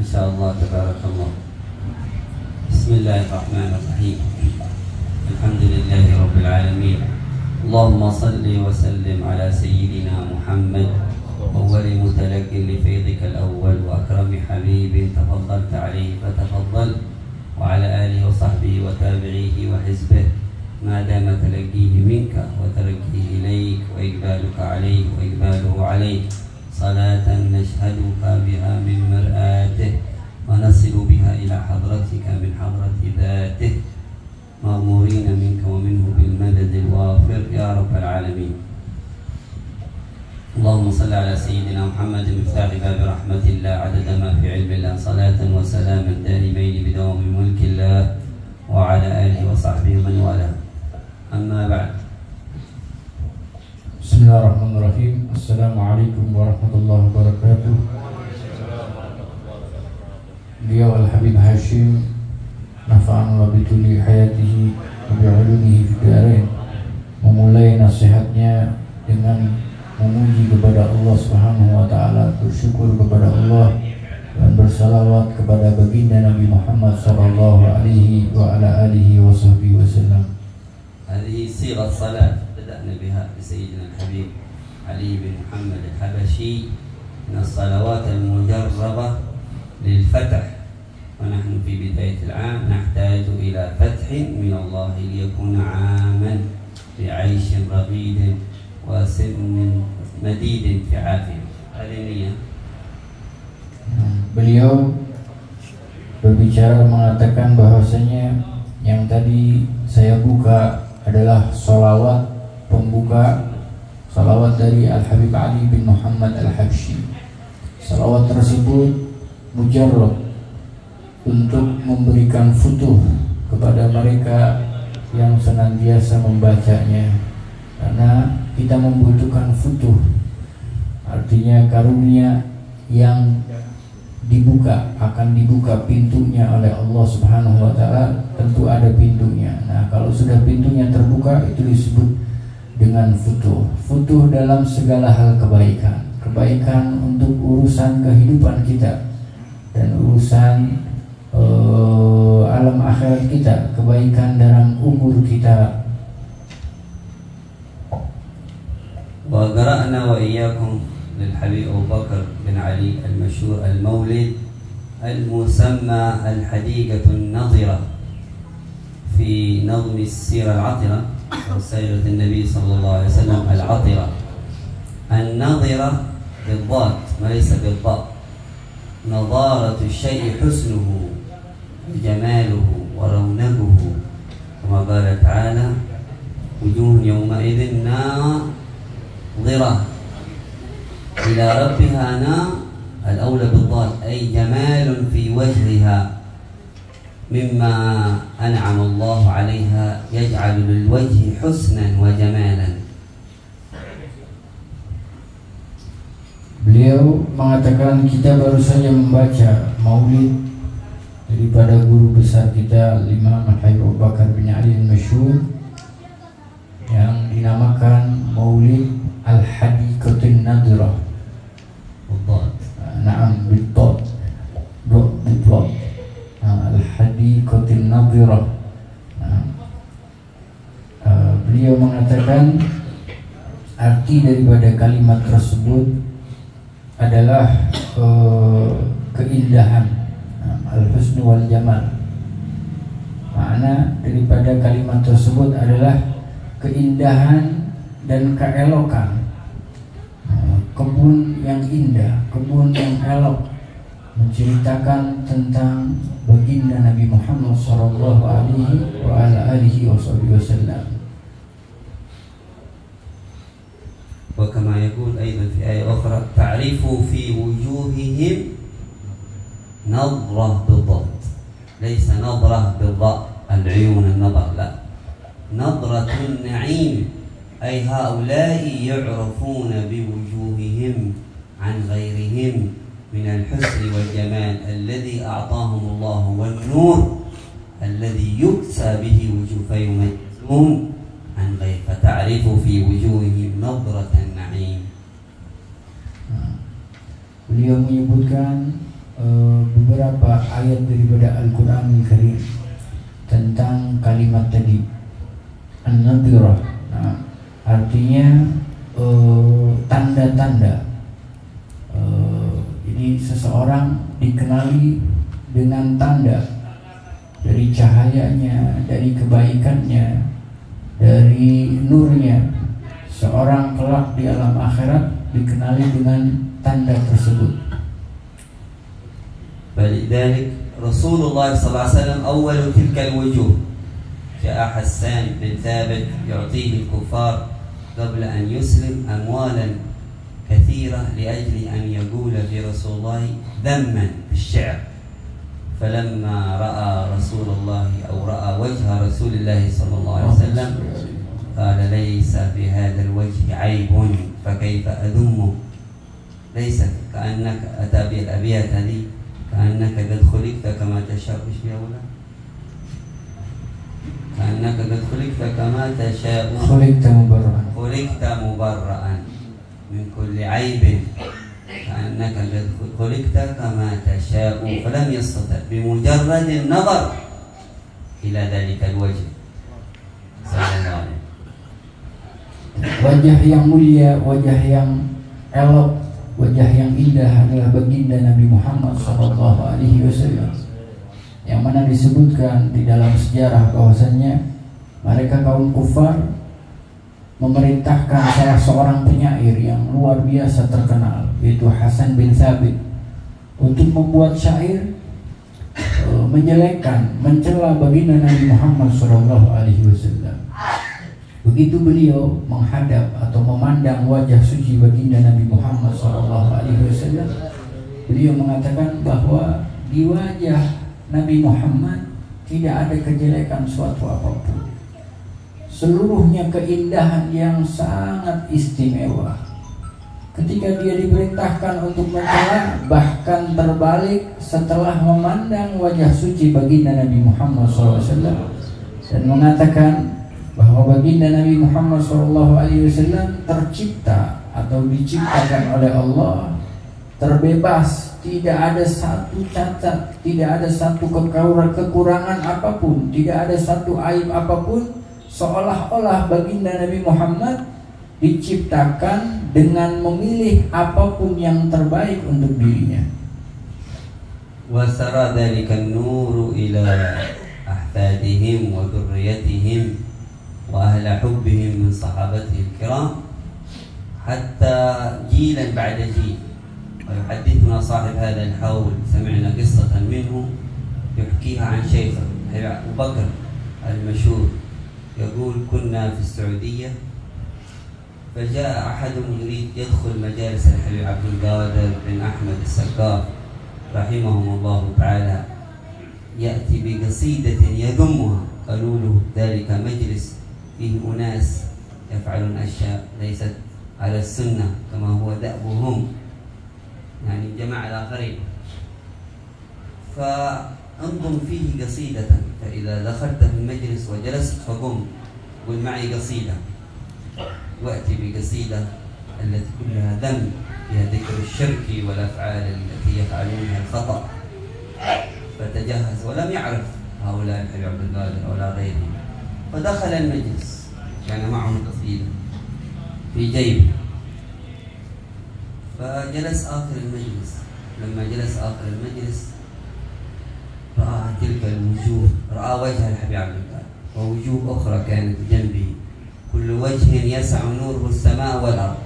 insyaallah tabarakallah. Bismillahirrahmanirrahim. Alhamdulillahi rabbil alamin. Allahumma salli wa sallim ala sayyidina Muhammad awwal mutalaqqin li faydika al-awwal wa akrami habibin tafaddalta alayhi fatafaddal wa ala alihi wa sahbihi wa tabi'ihi wa hizbihi ma dama talaqqihi minka wa tarkihi ilayk wa iqbaluka alayhi wa iqbaluhu alayk salatan nashhaduka biha min mar'atih wa nasilu biha ila hadratika min hadrati dhatih ma'murina minka wa minhu bil madadil wafir ya rabbal alamin. Allahumma salli ala sayyidina Muhammadin miftahi babi rahmatillah adada ma fi ilmillah salatan wa salaman daimaini bidawami mulkillah wa ala alihi wa sahbihi man wala. Amma ba'd. Bismillahirrahmanirrahim. Assalamualaikum warahmatullahi wabarakatuh. Beliau Al-Habib Hashim nafa'anullah bituli hayatihi wa bi'ulumihi fidarain memulai nasihatnya dengan memuji kepada Allah Subhanahu wa ta'ala, bersyukur kepada Allah dan bersalawat kepada baginda Nabi Muhammad sallallahu alaihi wa ala alihi wa sahbihi wasallam. هذه صيغة صلاة بدأنا بها بسيدنا الحبيب علي بن محمد الحبشي من الصلوات المجربة للفتح، ونحن في بداية العام نحتاج إلى فتح من الله ليكون عاما بعيش رغيد وسن مديد في عافية. هذه نية. Beliau berbicara mengatakan bahwasanya yang tadi saya buka adalah sholawat pembuka, sholawat dari Al-Habib Ali bin Muhammad Al-Habsyi. Sholawat tersebut mujarrab untuk memberikan futuh kepada mereka yang senantiasa membacanya, karena kita membutuhkan futuh, artinya karunia yang akan dibuka pintunya oleh Allah Subhanahu wa ta'ala. Tentu ada pintunya. Nah, kalau sudah pintunya terbuka, itu disebut dengan futuh. Futuh dalam segala hal kebaikan. Kebaikan untuk urusan kehidupan kita dan urusan alam akhirat kita, kebaikan dalam umur kita. Wa qara'na wa iyyakum للحبيب أبو بكر بن علي المشهور المولد المسمى الحديقة النظرة في نظم السيرة العطرة أو سيرة النبي صلى الله عليه وسلم العطرة النظرة بالضاد وليس بالضاء. نضارة الشيء حسنه وجماله ورونقه كما قال تعالى وجوه يومئذ ناظرة إلى ربها الأولى بالضاد أي جمال في وجهها مما أنعم الله عليها يجعل للوجه حسنا وجمالا. Beliau mengatakan kita baru saja membaca maulid daripada guru besar kita Imam Al-Habib Abu Bakar bin Ali al-Masyhur yang dinamakan Maulid Al-Hadiqatin Nadirah. Naam biddad biddad Al-Hadiqatin Nadirah. Beliau mengatakan arti daripada kalimat tersebut adalah keindahan, al-husn wal jamal. Makna daripada kalimat tersebut adalah keindahan dan keelokan. Kebun yang indah, kebun yang elok, menceritakan tentang baginda Nabi Muhammad sallallahu alaihi wasallam. وكما يقول أيضا في آية أخرى تعرفوا في وجوههم نظرة بالضاد ليس نظرة بالضاء العيون النظر، لا، نظرة النعيم، أي هؤلاء يعرفون بوجوههم عن غيرهم من الحسن والجمال الذي أعطاهم الله والنور الذي يكسى به وجوه فيميزون عن غير فتعرف في وجوههم نظرة النعيم. Beliau menyebutkan beberapa ayat daripada Al-Quran Karim tentang kalimat tadi an-nadhirah. Nah, artinya tanda-tanda. Jadi seseorang dikenali dengan tanda dari cahayanya, dari kebaikannya, dari nurnya. Seorang kelak di alam akhirat dikenali dengan tanda tersebut. فلذلك رسول الله صلى الله عليه وسلم أول تلك الوجوه. جاء حسان بن ثابت يعطيه الكفار قبل أن يسلم أموالا كثيرة لأجل أن يقول في رسول الله ذما بالشعر. فلما رأى رسول الله أو رأى وجه رسول الله صلى الله عليه وسلم قال ليس في هذا الوجه عيب فكيف أذمه. ليس كأنك أتى بالأبيات هذه كأنك قد خلقت كما تشاء. إيش يا أولاد؟ كأنك قد خلقت كما تشاء. خلقت مبرأ. خلقت مبرأ من كل عيب كأنك قد خلقت كما تشاء. فلم يستطع بمجرد النظر إلى ذلك الوجه صلى الله عليه. Wajah yang mulia, wajah yang elok, wajah yang indah adalah baginda Nabi Muhammad SAW, yang mana disebutkan di dalam sejarah bahwasannya mereka kaum kufar memerintahkan salah seorang penyair yang luar biasa terkenal, yaitu Hasan bin Thabit, untuk membuat syair menjelekkan, mencela baginda Nabi Muhammad SAW. Begitu beliau menghadap atau memandang wajah suci baginda Nabi Muhammad SAW, beliau mengatakan bahwa di wajah Nabi Muhammad tidak ada kejelekan suatu apapun. Seluruhnya keindahan yang sangat istimewa. Ketika dia diperintahkan untuk mencela, bahkan terbalik setelah memandang wajah suci baginda Nabi Muhammad SAW dan mengatakan bahwa baginda Nabi Muhammad SAW tercipta atau diciptakan oleh Allah terbebas, tidak ada satu cacat, tidak ada satu kekurangan apapun, tidak ada satu aib apapun, seolah-olah baginda Nabi Muhammad diciptakan dengan memilih apapun yang terbaik untuk dirinya. Wasara dzalika an-nuru ila ahfadihim wa dhurriyyatihim وأهل حبهم من صحابته الكرام حتى جيلا بعد جيل. ويحدثنا صاحب هذا الحول سمعنا قصة منه يحكيها عن شيخه أبو بكر المشهور، يقول كنا في السعودية فجاء أحد يريد يدخل مجالس الحبيب عبد القادر بن أحمد السقاف رحمهم الله تعالى، يأتي بقصيدة يذمها. قالوا له ذلك مجلس فيه أناس يفعلون أشياء ليست على السنة كما هو دأبهم، يعني جماعة الآخرين. فانظم فيه قصيدة، فإذا دخلت في المجلس وجلست فقم قل معي قصيدة، وأتي بقصيدة التي كلها ذم فيها ذكر الشرك والأفعال التي يفعلونها الخطأ، فتجهز ولم يعرف هؤلاء الحبيب عبد القادر ولا غيرهم. فدخل المجلس كان معه قصيدة في جيبه، فجلس آخر المجلس. لما جلس آخر المجلس رأى تلك الوجوه، رأى وجه الحبيب عبد القادر ووجوه أخرى كانت جنبه، كل وجه يسع نوره السماء والأرض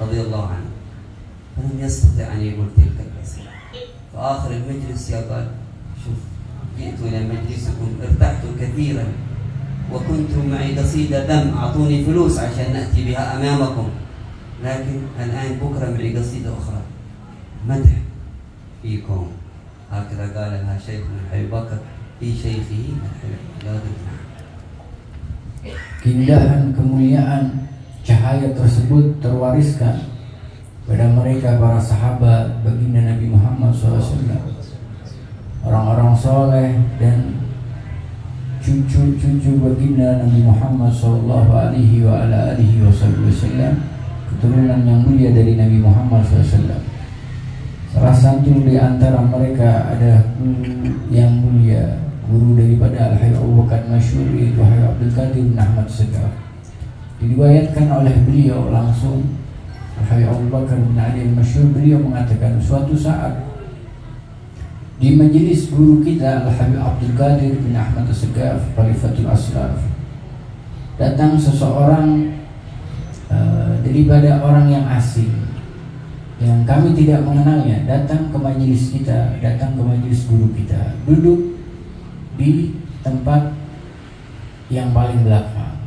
رضي الله عنه، فلم يستطع أن يقول تلك القصيدة. فآخر المجلس قال شوف جئت إلى مجلسكم ارتحت كثيرا وكنت معي قصيدة ذم، أعطوني فلوس عشان نأتي بها أمامكم، لكن الآن بكرة معي قصيدة أخرى مدح فيكم. هكذا قال لها شيخنا الحبيب بكر في شيخه الحبيب قادر. Keindahan, kemuliaan, cahaya tersebut terwariskan pada mereka para sahabat baginda Nabi Muhammad SAW, orang-orang soleh dan cucu-cucu baginda Nabi Muhammad SAW, keturunan yang mulia dari Nabi Muhammad SAW. Salah satu di antara mereka adalah guru yang mulia, guru daripada Al-Hayy Abu Bakar masyhur, yaitu Hayy Abdul Qadir bin Ahmad Segaf. Diriwayatkan oleh beliau langsung, Al-Hayy Abu Bakar bin Ali masyhur, beliau mengatakan suatu saat di majelis guru kita Al-Habib Abdul Qadir bin Ahmad Segaf, Khalifatul Aslaf, datang seseorang daripada orang yang asing yang kami tidak mengenalnya, datang ke majelis kita, datang ke majelis guru kita, duduk di tempat yang paling belakang.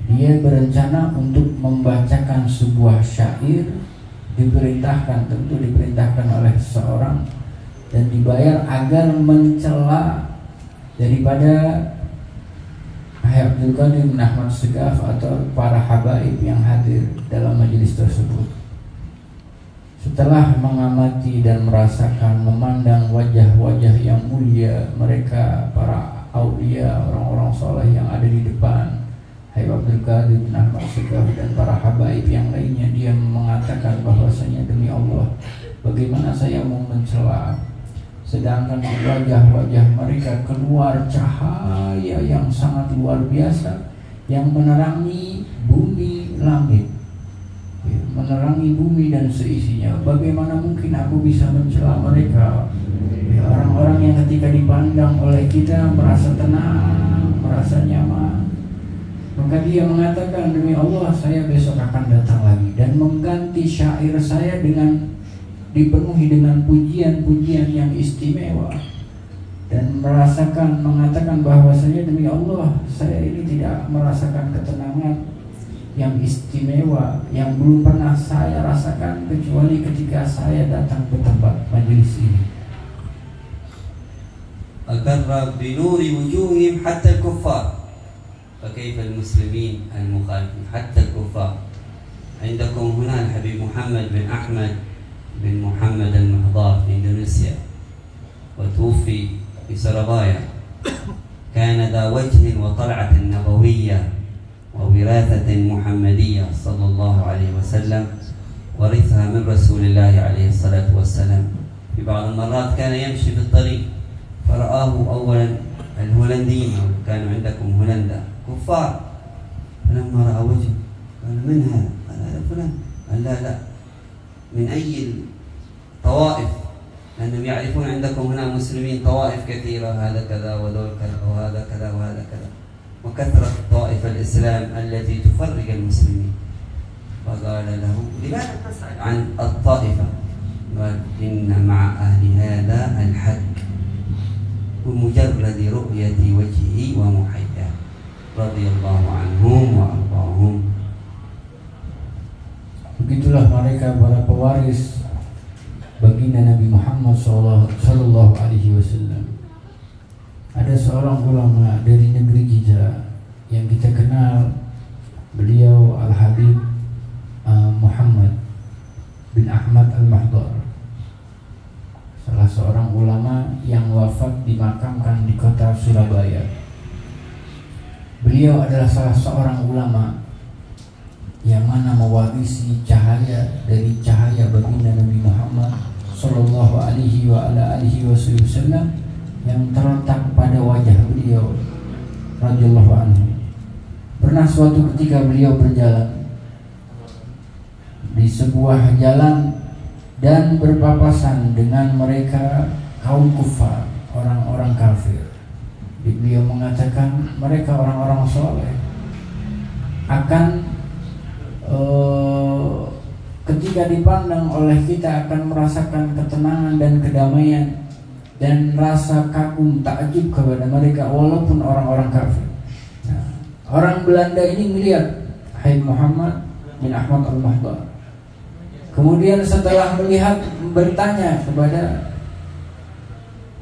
Dia berencana untuk membacakan sebuah syair, tentu diperintahkan oleh seseorang dan dibayar agar mencela daripada Hayy Abdul Qadir bin Ahmad Segaf atau para habaib yang hadir dalam majelis tersebut. Setelah mengamati dan merasakan, memandang wajah-wajah yang mulia mereka, para aulia, orang-orang soleh yang ada di depan Hayy Abdul Qadir bin Ahmad Segaf dan para habaib yang lainnya, dia mengatakan bahwasanya demi Allah, bagaimana saya mau mencela, sedangkan wajah-wajah mereka keluar cahaya yang sangat luar biasa yang menerangi bumi langit, menerangi bumi dan seisinya. Bagaimana mungkin aku bisa mencela mereka? Orang-orang yang ketika dipandang oleh kita merasa tenang, merasa nyaman. Maka dia mengatakan, demi Allah saya besok akan datang lagi dan mengganti syair saya dengan dipenuhi dengan pujian-pujian yang istimewa, dan mengatakan bahwasanya demi Allah saya ini tidak merasakan ketenangan yang istimewa yang belum pernah saya rasakan kecuali ketika saya datang ke tempat majelis ini. Agarra binuri wujuhim hatta al-kuffar, فكيف المسلمين المخالفين حتى الكفار. عندكم هنا الحبيب محمد بن أحمد بن محمد المحضار في إندونيسيا، وتوفي في سربايا. كان ذا وجه وطلعة نبوية ووراثة محمدية صلى الله عليه وسلم، ورثها من رسول الله عليه الصلاة والسلام. في بعض المرات كان يمشي في الطريق فرآه أولا الهولنديين، كانوا عندكم هولندا كفار، فلما رأى وجهه قال من هذا؟ قال هذا فلان. قال لا من أي طوائف؟ لأنهم يعرفون عندكم هنا مسلمين طوائف كثيرة، هذا كذا وذول كذا وهذا كذا وهذا كذا، وكثرة طوائف الإسلام التي تفرق المسلمين. فقال له لماذا تسأل عن الطائفة؟ قال إن مع أهل هذا الحق بمجرد رؤية وجهه ومحياه رضي الله عنهم وأرضاهم. Begitulah mereka para pewaris baginda Nabi Muhammad Sallallahu Alaihi Wasallam. Ada seorang ulama dari negeri kita yang kita kenal, beliau Al-Habib Muhammad bin Ahmad Al-Mahdar, salah seorang ulama yang wafat dimakamkan di kota Surabaya. Beliau adalah salah seorang ulama yang mana mewarisi cahaya dari cahaya baginda Nabi Muhammad Sallallahu Alaihi Wasallam yang terletak pada wajah beliau radhiyallahu anhu. Pernah suatu ketika beliau berjalan di sebuah jalan dan berpapasan dengan mereka kaum kufar, orang-orang kafir. Beliau mengatakan mereka orang-orang soleh akan ketika dipandang oleh kita akan merasakan ketenangan dan kedamaian dan rasa kagum takjub kepada mereka walaupun orang-orang kafir. Nah, orang Belanda ini melihat Hayy Muhammad bin Ahmad Al-Mahdar. Kemudian setelah melihat bertanya kepada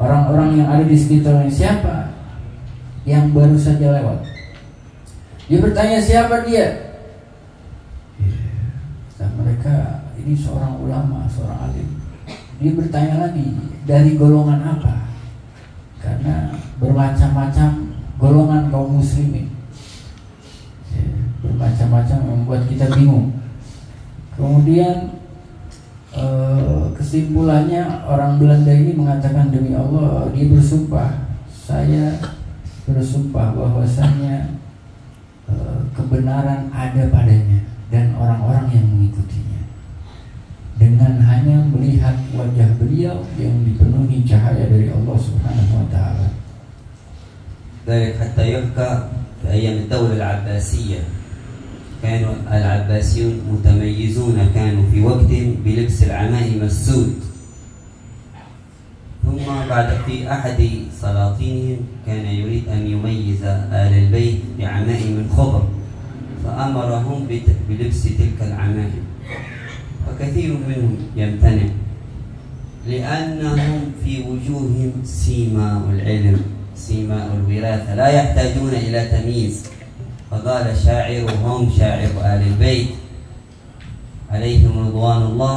orang-orang yang ada di sekitarnya, siapa yang baru saja lewat? Dia bertanya siapa dia? Dan mereka ini seorang ulama, seorang alim. Dia bertanya lagi, dari golongan apa? Karena bermacam-macam golongan kaum muslimin, bermacam-macam membuat kita bingung. Kemudian kesimpulannya orang Belanda ini mengatakan, demi Allah, dia bersumpah, saya bersumpah bahwasanya kebenaran ada padanya dan orang-orang yang mengikutinya, dengan hanya melihat wajah beliau yang dipenuhi cahaya dari Allah Subhanahu wa taala. ذلك حتى يحكى في أيام الدولة العباسية كانوا العباسيون متميزون، كانوا في وقت بلبس العمائم السود، ثم بعد في أحد سلاطينهم كان يريد أن يميز آل البيت بعمائم خضر، فأمرهم بلبس تلك العمائم، وكثير منهم يمتنع لأنهم في وجوههم سيماء العلم، سيماء الوراثة، لا يحتاجون إلى تمييز. فقال شاعرهم، شاعر آل البيت عليهم رضوان الله،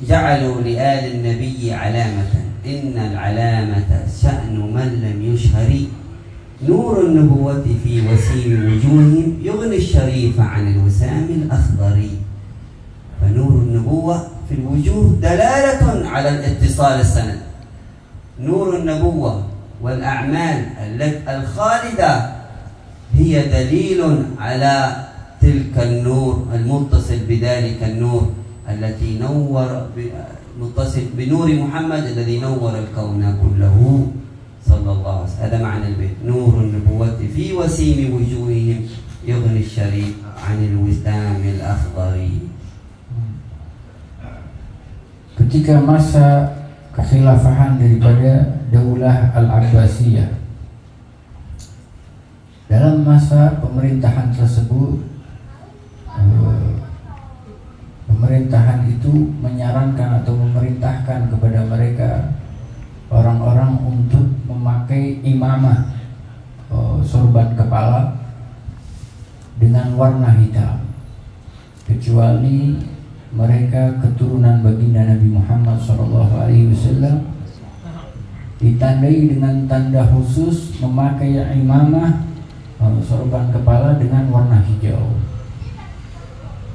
جعلوا لآل النبي علامة، إن العلامة شأن من لم يشهر، نور النبوة في وسيم وجوههم يغني الشريف عن الوسام الأخضر. فنور النبوة في الوجوه دلالة على الاتصال السند، نور النبوة والأعمال الخالدة هي دليل على تلك النور المتصل بذلك النور التي نور متصل بنور محمد الذي نور الكون كله صلى الله عليه وسلم. هذا معنى البيت، نور النبوة في وسيم وجوههم يغني الشريف عن الوسام الأخضر. Ketika masa kekhilafahan daripada Daulah Al-Abbasiyah, dalam masa pemerintahan tersebut, pemerintahan itu menyarankan atau memerintahkan kepada mereka orang-orang untuk memakai imamah, sorban kepala dengan warna hitam, kecuali mereka keturunan baginda Nabi Muhammad SAW, ditandai dengan tanda khusus memakai imamah, sorban kepala dengan warna hijau.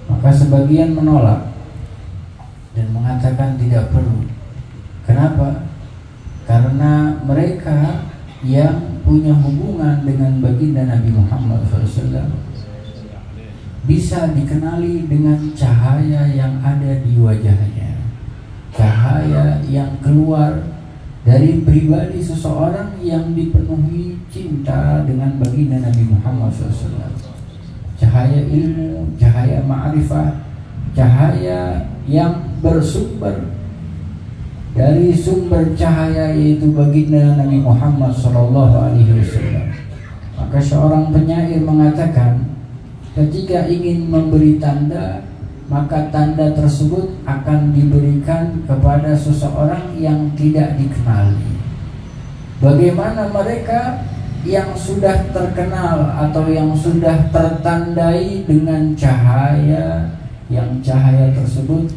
Maka sebagian menolak dan mengatakan tidak perlu. Kenapa? Karena mereka yang punya hubungan dengan baginda Nabi Muhammad SAW bisa dikenali dengan cahaya yang ada di wajahnya, cahaya yang keluar dari pribadi seseorang yang dipenuhi cinta dengan baginda Nabi Muhammad SAW. Cahaya ilmu, cahaya ma'rifah, cahaya yang bersumber dari sumber cahaya yaitu baginda Nabi Muhammad SAW. Maka seorang penyair mengatakan, ketika ingin memberi tanda, maka tanda tersebut akan diberikan kepada seseorang yang tidak dikenali. Bagaimana mereka yang sudah terkenal atau yang sudah tertandai dengan cahaya, yang cahaya tersebut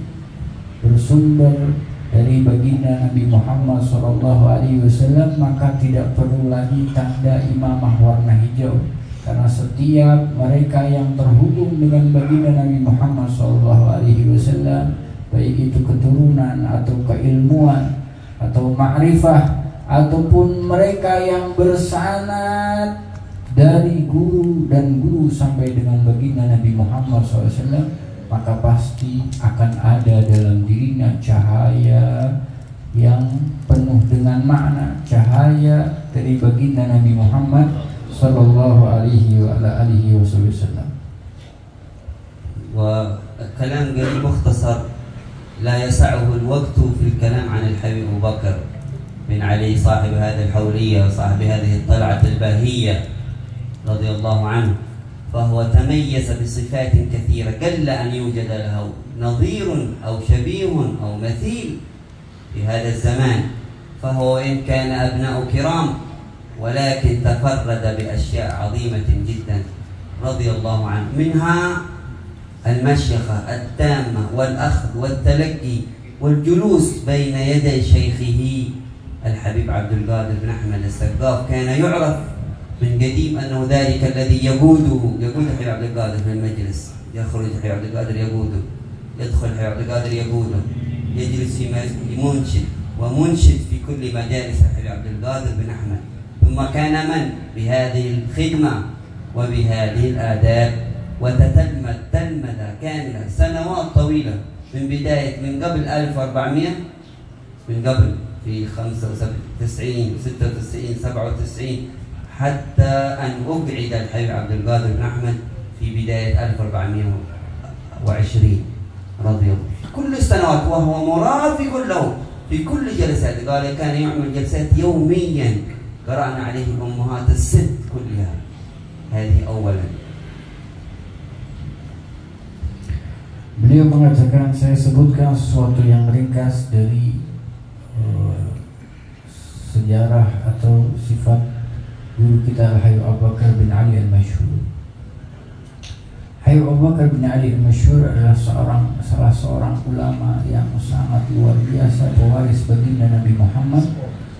bersumber dari baginda Nabi Muhammad SAW, maka tidak perlu lagi tanda imamah warna hijau. Karena setiap mereka yang terhubung dengan baginda Nabi Muhammad SAW, baik itu keturunan atau keilmuan atau ma'rifah, ataupun mereka yang bersanad dari guru dan guru sampai dengan baginda Nabi Muhammad SAW, maka pasti akan ada dalam dirinya cahaya yang penuh dengan makna, cahaya dari baginda Nabi Muhammad sallallahu alaihi wa ala alihi wasallam. والكلام قليل مختصر لا يسعه الوقت في الكلام عن الحبيب أبو بكر بن علي صاحب هذه الحورية وصاحب هذه الطلعة الباهية رضي الله عنه، فهو تميز بصفات كثيرة قل أن يوجد له نظير أو شبيه أو مثيل في هذا الزمان. فهو إن كان أبناء كرام ولكن تفرد بأشياء عظيمة جدا رضي الله عنه، منها المشيخة التامة والأخذ والتلقي والجلوس بين يدي شيخه الحبيب عبد القادر بن أحمد السقاف. كان يعرف من قديم أنه ذلك الذي يقود الحبيب عبد القادر في المجلس، يخرج الحبيب عبد القادر يقوده يدخل حي عبد القادر يقوله، يجلس منشد ومنشد في كل مجالس حي عبد القادر بن أحمد. ثم كان من بهذه الخدمة وبهذه الآداب، وتتلمذ تلمذة كاملة سنوات طويلة من بداية من قبل 1400، من قبل في 95 96 97 حتى أن أقعد الحبيب عبد القادر بن أحمد في بداية 1420 رضي الله كل السنوات، وهو مرافق له في كل جلسات. قال كان يعمل جلسات يوميا قرأنا عليه الأمهات الست كلها. هذه أولا. Beliau mengatakan, saya sebutkan sesuatu yang ringkas dari sejarah atau sifat guru kita Al-Hayy Abu Bakar bin Ali Al-Masyhur. Hayy Abu Bakar bin Ali Al-Masyhur adalah salah seorang ulama yang sangat luar biasa, pewaris baginda Nabi Muhammad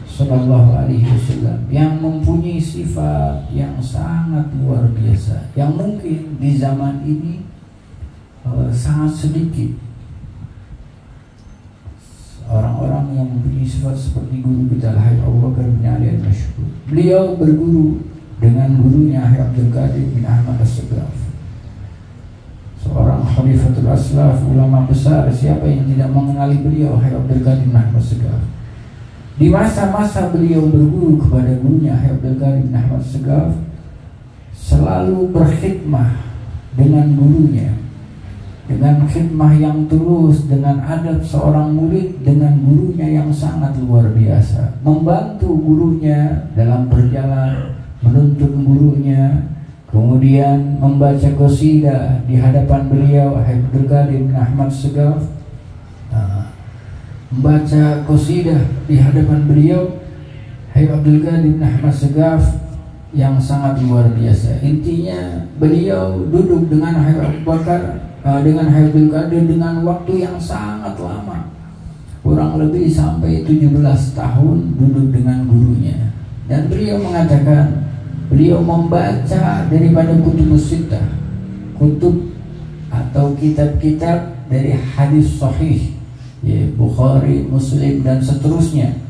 Sallallahu Alaihi Wasallam, yang mempunyai sifat yang sangat luar biasa, yang mungkin di zaman ini sangat sedikit orang-orang yang mempunyai sifat seperti guru kita Al-Hayy Abu Bakar bin Ali Al-Masyhur. Beliau berguru dengan gurunya Hayy Abdul Qadir bin Ahmad As-Segaf, seorang Khalifatul Aslaf, ulama besar. Siapa yang tidak mengenali beliau, Hayy Abdul Qadir bin Ahmad As-Segaf? Di masa-masa beliau berguru kepada gurunya Hayy Abdul Qadir bin Ahmad As-Segaf, selalu berkhidmah dengan gurunya, dengan khidmah yang tulus, dengan adab seorang murid dengan gurunya yang sangat luar biasa, membantu gurunya dalam berjalan, menuntun gurunya, kemudian membaca qasidah di hadapan beliau. Hayy Abdul Qadir bin Ahmad Segaf membaca qasidah di hadapan beliau. Hayy Abdul Qadir bin Ahmad Segaf yang sangat luar biasa. Intinya beliau duduk dengan Hayy Abu Bakar, dengan Hayy Abdul Qadir dengan waktu yang sangat lama, kurang lebih sampai 17 tahun duduk dengan gurunya. Dan beliau mengatakan, beliau membaca daripada kutubus sittah, kutub atau kitab-kitab dari hadis sahih, ya, Bukhari, Muslim dan seterusnya,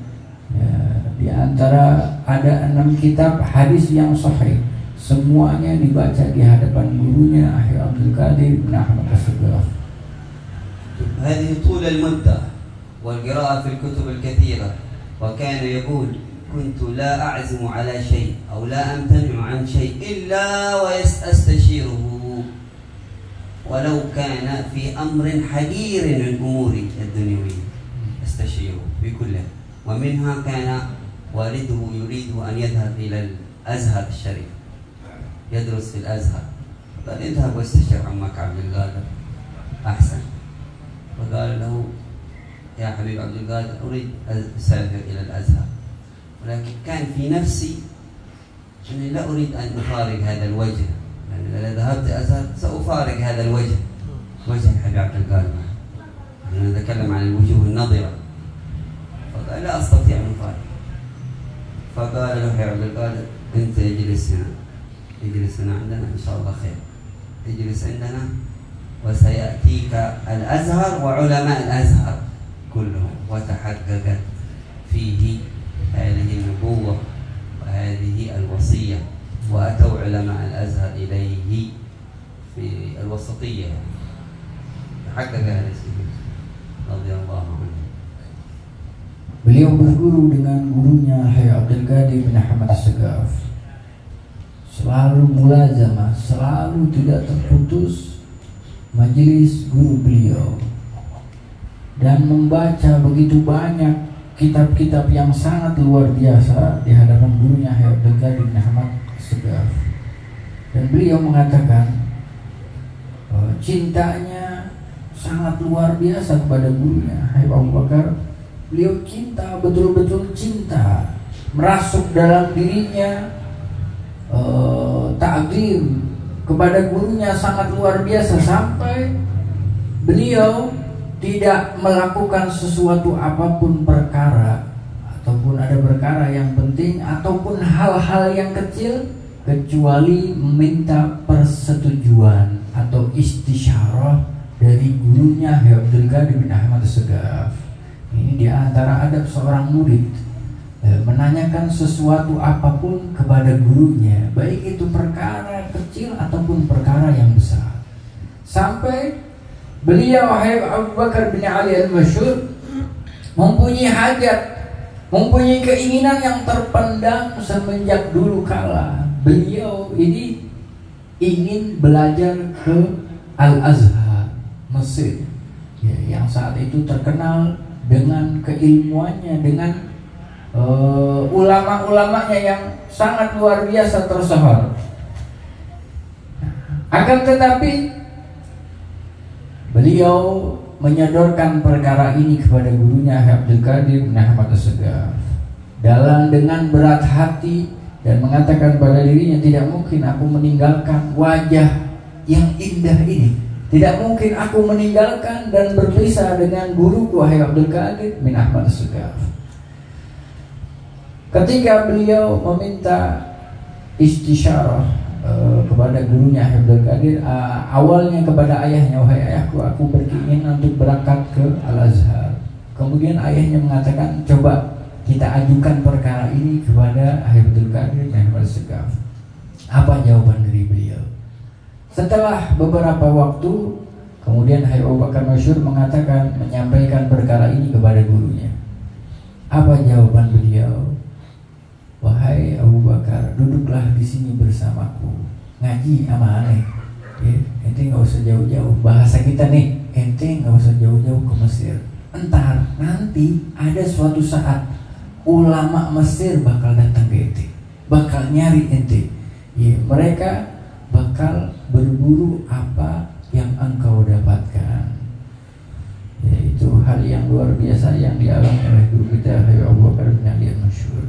ya, di antara ada 6 kitab hadis yang sahih, semuanya dibaca di hadapan gurunya Hayy Abdul Qadir bin Ahmad As-Segaf. هذه طول المدة والقراءة في الكتب الكثيرة. وكان يقول كنت لا أعزم على شيء أو لا أمتنع عن شيء إلا وأستشيره، ولو كان في أمر حقير من أموري الدنيوية أستشيره بكله. ومنها كان والده يريد أن يذهب إلى الأزهر الشريف يدرس في الأزهر، قال اذهب واستشير عمك عبد القادر أحسن. فقال له يا حبيب عبد القادر أريد أسافر إلى الأزهر، ولكن كان في نفسي أني لا أريد أن أفارق هذا الوجه، لأن إذا ذهبت أزهر سأفارق هذا الوجه، وجه الحبيب عبد القادر. أنا نتكلم عن الوجوه النضرة. فقال لا أستطيع أن أفارق. فقال له يا عبد القادر أنت اجلس هنا، اجلس هنا عندنا إن شاء الله خير، اجلس عندنا وسيأتيك الأزهر وعلماء الأزهر كلهم. وتحققت فيه هذه النبوة وهذه الوصية، وأتوا علماء الأزهر إليه في الوسطية، تحقق هذا الشيء رضي الله عنه. Beliau berguru dengan gurunya Hayy Abdul Qadir bin Ahmad Segaf, selalu mulazamah, selalu tidak terputus majelis guru beliau, dan membaca begitu banyak kitab-kitab yang sangat luar biasa di hadapan gurunya Hayy Abdul Qadir bin Ahmad Segaf. Dan beliau mengatakan cintanya sangat luar biasa kepada gurunya Hayy Abu Bakar. Beliau cinta, betul-betul cinta, merasuk dalam dirinya ta'zim kepada gurunya sangat luar biasa, sampai beliau tidak melakukan sesuatu apapun perkara, ataupun ada perkara yang penting ataupun hal-hal yang kecil, kecuali meminta persetujuan atau istisyarah dari gurunya Habib Abdul Qadir bin Ahmad As-Segaf. Ini di antara adab seorang murid, menanyakan sesuatu apapun kepada gurunya, baik itu perkara kecil ataupun perkara yang besar. Sampai beliau Habib Abu Bakar bin Ali Al-Masyhur mempunyai hajat, mempunyai keinginan yang terpendam semenjak dulu kala. Beliau ini ingin belajar ke Al-Azhar, Mesir, ya, yang saat itu terkenal dengan keilmuannya, dengan ulama-ulamanya yang sangat luar biasa tersohor. Akan tetapi beliau menyodorkan perkara ini kepada gurunya Abdul Qadir bin Ahmad As-Segaf dengan berat hati dan mengatakan pada dirinya, tidak mungkin aku meninggalkan wajah yang indah ini, tidak mungkin aku meninggalkan dan berpisah dengan guruku Abdul Qadir bin Ahmad As-Segaf. Ketika beliau meminta istisyarah kepada gurunya Abdul Qadir, awalnya kepada ayahnya, wahai ayahku, aku berkeinginan untuk berangkat ke Al-Azhar. Kemudian ayahnya mengatakan, coba kita ajukan perkara ini kepada Abdul Qadir bin Ahmad As-Segaf. Apa jawaban dari beliau? Setelah beberapa waktu kemudian Abu Bakar Masyhur menyampaikan perkara ini kepada gurunya. Apa jawaban beliau? Wahai Abu Bakar, duduklah di sini bersamaku, ngaji sama aneh. Ente nggak usah jauh-jauh, bahasa kita nih, ente nggak usah jauh-jauh ke Mesir. Entar nanti ada suatu saat ulama Mesir bakal datang ke ente, bakal nyari ente. Mereka bakal berburu apa yang engkau dapatkan. Itu hal yang luar biasa yang dialami oleh guru kita Abu Bakar bin Ali Al-Masyhur.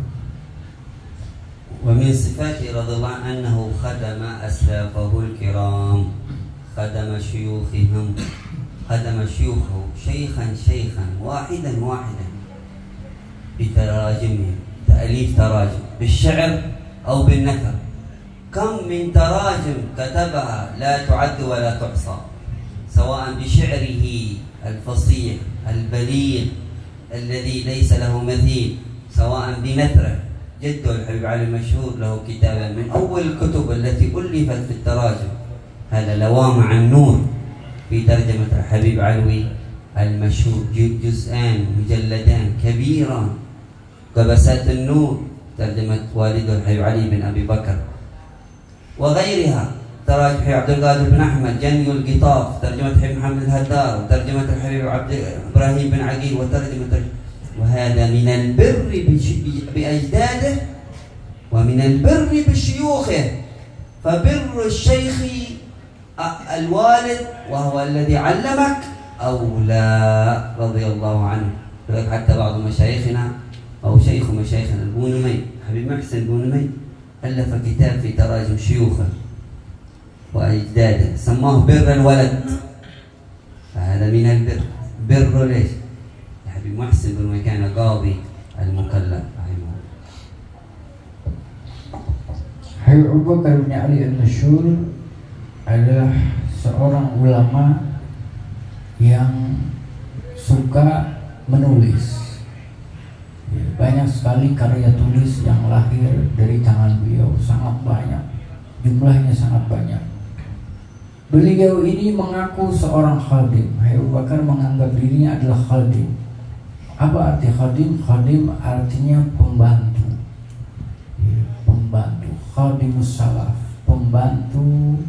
ومن صفاته رضي الله عنه أنه خدم أسلافه الكرام، خدم شيوخهم، خدم شيوخه شيخا واحدا بتراجمهم، تأليف تراجم بالشعر أو بالنثر. كم من تراجم كتبها لا تعد ولا تحصى، سواء بشعره الفصيح البليغ الذي ليس له مثيل، سواء بنثره. جده الحبيب علي المشهور له كتابا من أول الكتب التي ألفت في التراجم، هذا لوامع النور في ترجمة الحبيب علوي المشهور، جزءان مجلدان كبيران. قبسات النور ترجمة والده الحبيب علي بن أبي بكر، وغيرها تراجم الحبيب عبد القادر بن أحمد، جني القطاف، ترجمة الحبيب محمد الهدار، وترجمة الحبيب إبراهيم بن عقيل، وترجمة. وهذا من البر بأجداده ومن البر بشيوخه. فبر الشيخ الوالد وهو الذي علمك أولى رضي الله عنه. حتى بعض مشايخنا أو شيخ مشايخنا البونمي حبيب محسن البونمي ألف كتاب في تراجم شيوخه وأجداده، سماه بر الولد. فهذا من البر. بر ليش؟ محسن بن كان قاضي المكلف رحمه الله. Abu Bakar bin Ali Al-Masyhur adalah seorang ulama yang suka menulis. Banyak sekali karya tulis yang lahir dari tangan beliau, sangat banyak, jumlahnya sangat banyak. Beliau ini mengaku seorang khadim. Abu Bakar menganggap dirinya adalah khadim. Apa arti khadim? Khadim artinya pembantu, pembantu, khadimus salaf, pembantu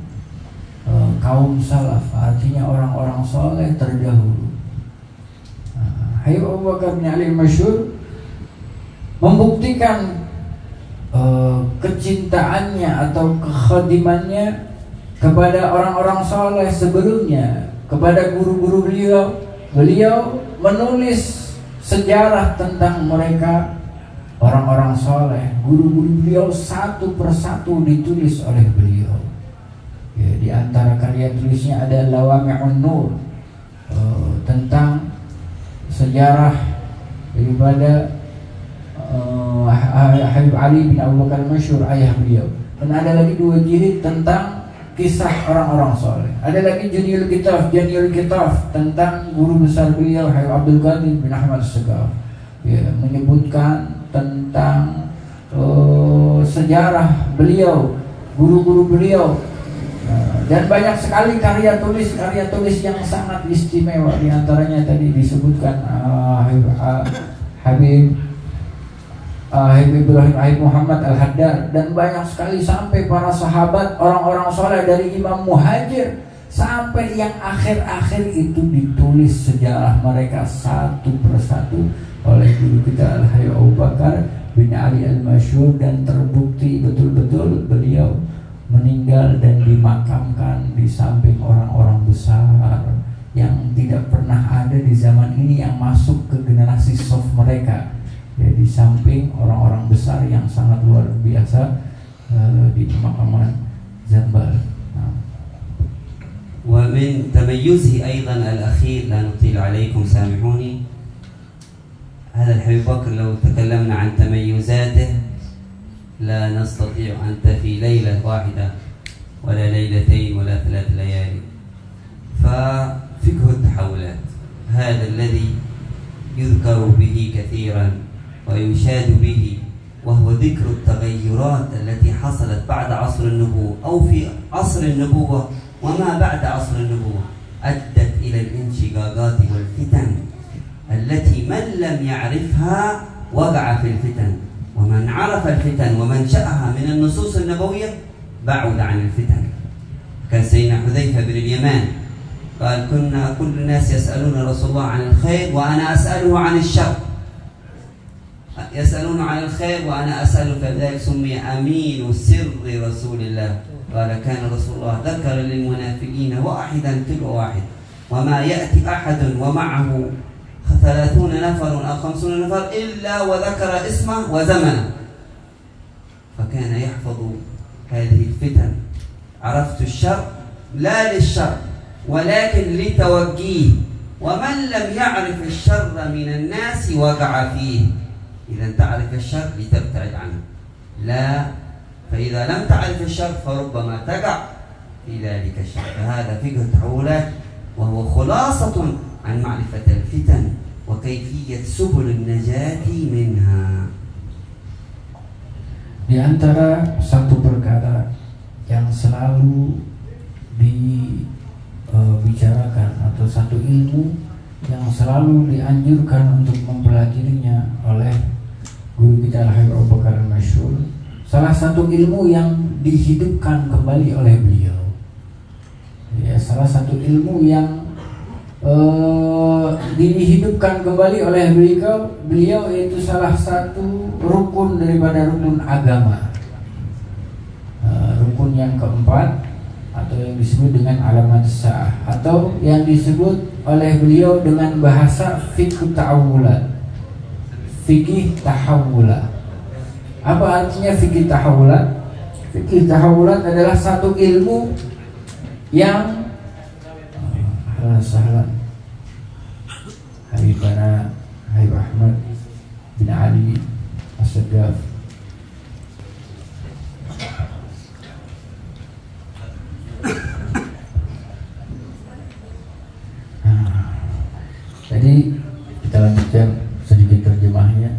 kaum salaf, artinya orang-orang soleh terdahulu. Abu Bakar bin Ali Masyhur membuktikan kecintaannya atau kekhadimannya kepada orang-orang soleh sebelumnya, kepada guru-guru beliau. Beliau menulis sejarah tentang mereka, orang-orang soleh. Guru-guru beliau satu persatu ditulis oleh beliau. Di antara karya tulisnya ada Lawami'un Nur, tentang sejarah daripada Habib Ali bin Abu Bakar Masyhur, ayah beliau. Dan ada lagi 2 jilid tentang kisah orang-orang soleh. Ada lagi Janiul Kitaf tentang guru besar beliau Habib Abdul Qadir bin Ahmad As-Segaf, ya, menyebutkan tentang sejarah beliau, guru-guru beliau, dan banyak sekali karya tulis yang sangat istimewa. Di antaranya tadi disebutkan Habib Ibrahim Habib Muhammad Al-Haddad, dan banyak sekali sampai para sahabat, orang-orang soleh dari Imam Muhajir sampai yang akhir-akhir itu ditulis sejarah mereka satu persatu oleh guru kita Al-Habib Abu Bakar bin Ali Al-Masyhur, dan terbukti betul-betul beliau meninggal dan dimakamkan di samping orang-orang besar yang tidak pernah ada di zaman ini yang masuk ke generasi soft mereka, ya, di samping orang-orang besar yang sangat luar biasa di pemakaman Zambal. ومن تميزه أيضا الأخير، لا نطيل عليكم سامحوني، هذا الحبيب بكر لو تكلمنا عن تميزاته لا نستطيع أن في ليلة واحدة ولا ليلتين ولا 3 ليالي. ففقه التحولات هذا الذي يذكر به كثيرا ويشاد به، وهو ذكر التغيرات التي حصلت بعد عصر النبوة أو في عصر النبوة وما بعد عصر النبوة، أدت إلى الانشقاقات والفتن التي من لم يعرفها وقع في الفتن، ومن عرف الفتن ومنشأها من النصوص النبوية بعد عن الفتن. كان سيدنا حذيفة بن اليمان قال كنا كل الناس يسألون رسول الله عن الخير وأنا أسأله عن الشر، يسألون عن الخير وأنا أسأله، فذلك سمي أمين سر رسول الله. قال كان رسول الله ذكر للمنافقين واحدا تلو واحد، وما يأتي أحد ومعه 30 نفر أو 50 نفر إلا وذكر اسمه وزمنه، فكان يحفظ هذه الفتن. عرفت الشر لا للشر ولكن لتوجيه، ومن لم يعرف الشر من الناس وقع فيه. إذا تعرف الشر لتبتعد عنه، لا، فإذا لم تعرف الشر فربما تقع في ذلك الشر. فهذا فقه التحولات، وهو خلاصة عن معرفة الفتن وكيفية سبل النجاة منها. Di antara satu perkara yang selalu dibicarakan atau satu ilmu yang selalu dianjurkan untuk mempelajarinya oleh guru kita Al-Habib Abu Bakar Al-Masyhur, salah satu ilmu yang dihidupkan kembali oleh beliau, ya, salah satu ilmu yang dihidupkan kembali oleh beliau yaitu salah satu rukun daripada rukun agama, rukun yang keempat atau yang disebut dengan alamat sa'ah, atau yang disebut oleh beliau dengan bahasa fikih tahawulat. Fikih tahawulat. Apa artinya fikih tahawulat? Fikih tahawulat adalah satu ilmu yang Habibana Habib Ahmad bin Ali As-Segaf Jadi kita lanjutkan sedikit terjemahnya.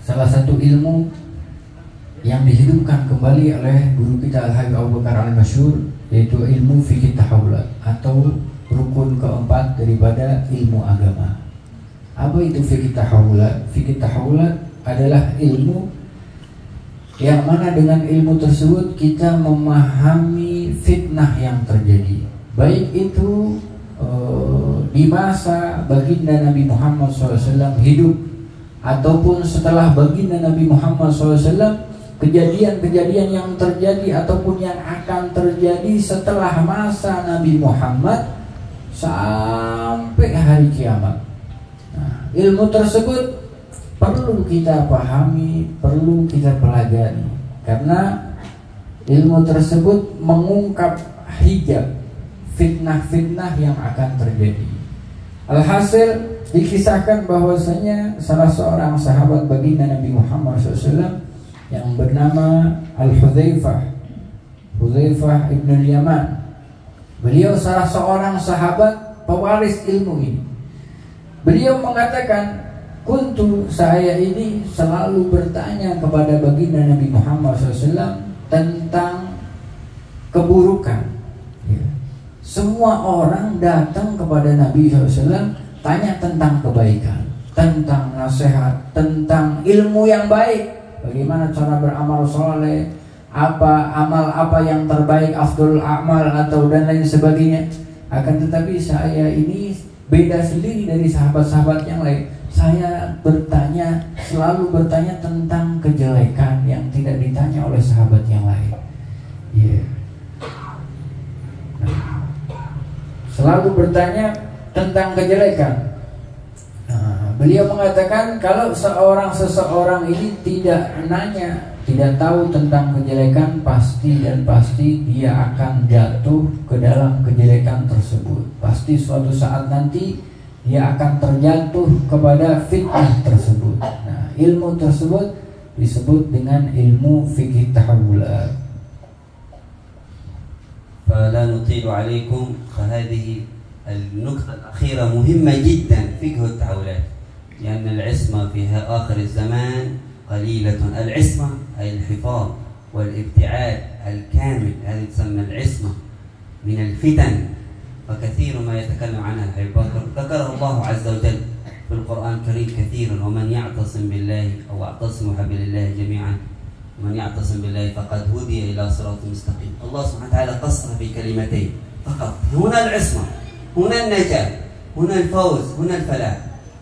Salah satu ilmu yang dihidupkan kembali oleh guru kita Al-Habib Abu Bakar Al-Masyhur yaitu ilmu fikih tahawulat atau rukun keempat daripada ilmu agama. Apa itu fikih tahawulat? Fikih tahawulat adalah ilmu yang mana dengan ilmu tersebut kita memahami fitnah yang terjadi, baik itu di masa baginda Nabi Muhammad SAW hidup ataupun setelah baginda Nabi Muhammad SAW, kejadian-kejadian yang terjadi ataupun yang akan terjadi setelah masa Nabi Muhammad sampai hari kiamat. Nah, ilmu tersebut perlu kita pahami, perlu kita pelajari, karena ilmu tersebut mengungkap hijab fitnah-fitnah yang akan terjadi. Alhasil dikisahkan bahwasanya salah seorang sahabat baginda Nabi Muhammad SAW yang bernama Al-Hudzaifah Hudzaifah ibn Yaman. Beliau salah seorang sahabat pewaris ilmu ini. Beliau mengatakan, kuntu, saya ini selalu bertanya kepada baginda Nabi Muhammad SAW tentang keburukan. Ya. Semua orang datang kepada Nabi SAW tanya tentang kebaikan, tentang nasihat, tentang ilmu yang baik, bagaimana cara beramal soleh, apa amal apa yang terbaik, afdhul amal atau dan lain sebagainya. Akan tetapi saya ini beda sendiri dari sahabat-sahabat yang lain. Saya selalu bertanya tentang kejelekan yang tidak ditanya oleh sahabat yang lain. Selalu bertanya tentang kejelekan. Beliau mengatakan kalau seseorang ini tidak tahu tentang kejelekan, pasti dia akan jatuh ke dalam kejelekan tersebut. Pasti suatu saat nanti dia akan terjatuh kepada fitnah tersebut. Nah, ilmu tersebut disebut dengan ilmu fikih tahawulat. فلا نطيل عليكم، فهذه النقطة الأخيرة مهمة جدا، فقه التحولات، لأن العصمة في آخر الزمان قليلة. العصمة أي الحفاظ والابتعاد الكامل، هذه تسمى العصمة من الفتن، وكثير ما يتكلم عنها الحبيب بكر. ذكره الله عز وجل في القرآن الكريم كثيرا، ومن يعتصم بالله أو اعتصموا بحبل الله جميعا، من يعتصم بالله فقد هدي إلى صراط مستقيم. الله سبحانه وتعالى قصر في كلمتين فقط، هنا العصمة، هنا النجاة، هنا الفوز، هنا الفلاح.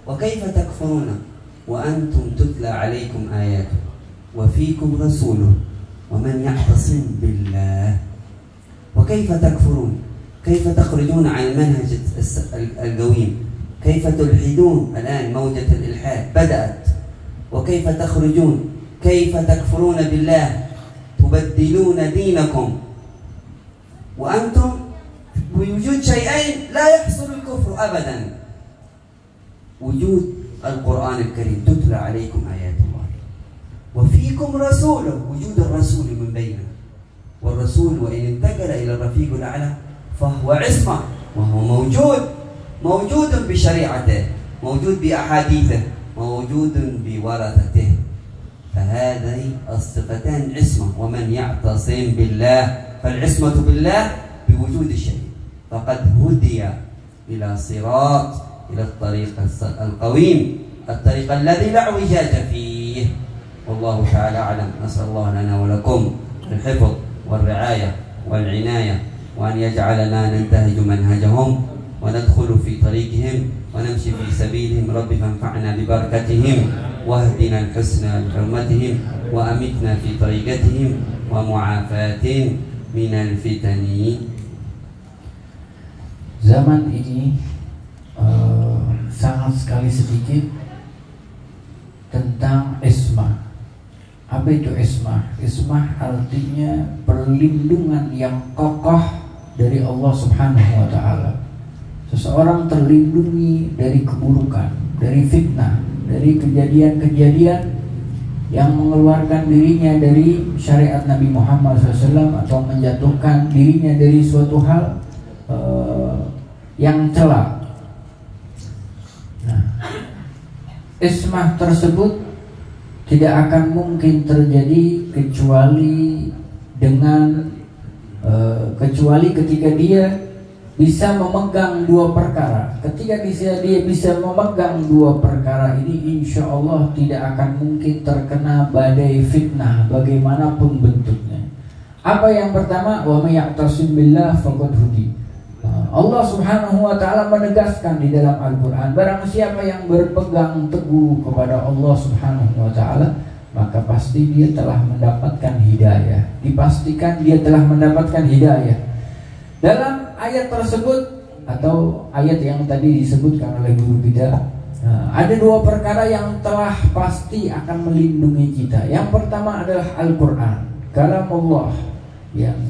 وكيف تكفرون وأنتم تتلى عليكم آياته وفيكم رسوله ومن يعتصم بالله. وكيف تكفرون؟ كيف تخرجون عن المنهج القويم؟ كيف تلحدون؟ الآن موجة الإلحاد بدأت. وكيف تخرجون؟ كيف تكفرون بالله تبدلون دينكم وأنتم بوجود شيئين لا يحصل الكفر أبدا: وجود القرآن الكريم تتلى عليكم آيات الله، وفيكم رسوله، وجود الرسول من بيننا. والرسول وإن انتقل إلى الرفيق الأعلى فهو عصمة، وهو موجود بشريعته، موجود بأحاديثه، موجود بورثته. فهذه الصفتان عصمة. ومن يعتصم بالله، فالعصمة بالله بوجود الشيء، فقد هدي إلى صراط، إلى الطريق القويم، الطريق الذي لا اعوجاج فيه. والله تعالى أعلم. نسأل الله لنا ولكم الحفظ والرعاية والعناية، وأن يجعلنا ننتهج منهجهم وندخل في طريقهم ونمشي في سبيلهم. رب فانفعنا ببركتهم واهدنا الحسنى بحرمتهم وأمتنا في طريقتهم ومعافاة من الفتن. Zaman ini sangat sekali sedikit tentang ismah. Apa itu ismah? Ismah artinya perlindungan yang kokoh dari Allah Subhanahu wa Ta'ala. Seseorang terlindungi dari keburukan, dari fitnah, dari kejadian-kejadian yang mengeluarkan dirinya dari syariat Nabi Muhammad SAW atau menjatuhkan dirinya dari suatu hal yang celak. Nah, ismah tersebut tidak akan mungkin terjadi kecuali ketika dia bisa memegang dua perkara. Ketika dia bisa memegang dua perkara ini, insya Allah tidak akan mungkin terkena badai fitnah bagaimanapun bentuknya. Apa yang pertama? Wa may ya'tasim billah faqad hudi. Allah Subhanahu wa Ta'ala menegaskan di dalam Al-Quran, barang siapa yang berpegang teguh kepada Allah Subhanahu wa Ta'ala, maka pasti dia telah mendapatkan hidayah. Dipastikan dia telah mendapatkan hidayah. Dalam ayat tersebut atau ayat yang tadi disebutkan oleh guru kita, ada dua perkara yang telah pasti akan melindungi kita. Yang pertama adalah Al-Quran, kalam Allah,